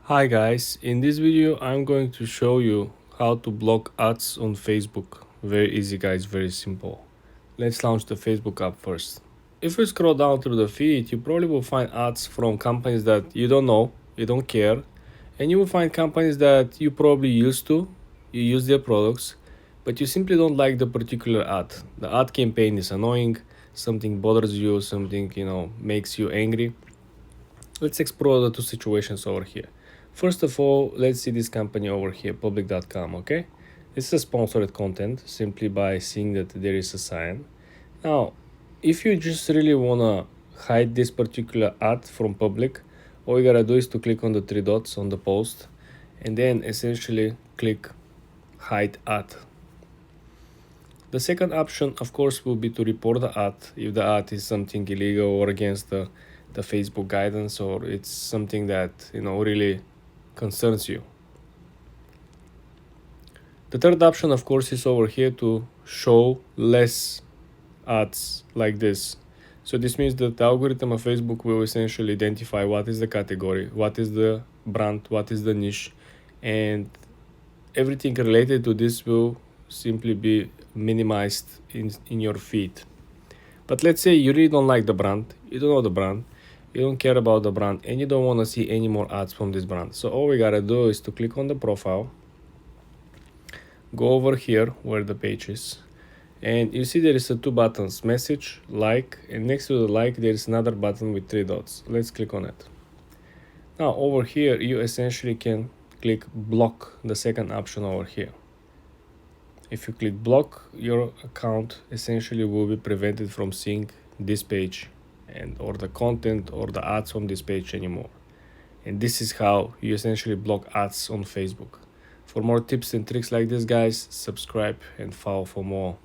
Hi guys, in this video I'm going to show you how to block ads on Facebook. Very easy guys, very simple. Let's launch the Facebook app first. If you scroll down through the feed, you probably will find ads from companies that you don't know, you don't care, and you will find companies that you probably used to, you use their products, but you simply don't like the particular ad. The ad campaign is annoying, something bothers you, something makes you angry. Let's explore the two situations over here. First of all, let's see this company over here, public.com, okay? This is sponsored content simply by seeing that there is a sign. Now, if you just really wanna hide this particular ad from public, all you gotta do is to click on the three dots on the post and then essentially click hide ad. The second option, of course, will be to report the ad if the ad is something illegal or against the Facebook guidance, or it's something that really concerns you. The third option, of course, is over here to show less ads like this. So this means that the algorithm of Facebook will essentially identify what is the category, what is the brand, what is the niche, and everything related to this will simply be minimized in your feed. But let's say you really don't like the brand, you don't know the brand, you don't care about the brand, and you don't want to see any more ads from this brand. So all we gotta do is to click on the profile, go over here where the page is, and you see there is two buttons, message, like, and next to the like there is another button with three dots. Let's click on it. Now over here you essentially can click block, the second option over here. If you click block, your account essentially will be prevented from seeing this page and or the content or the ads on this page anymore. And this is how you essentially block ads on Facebook. For more tips and tricks like this, guys, subscribe and follow for more.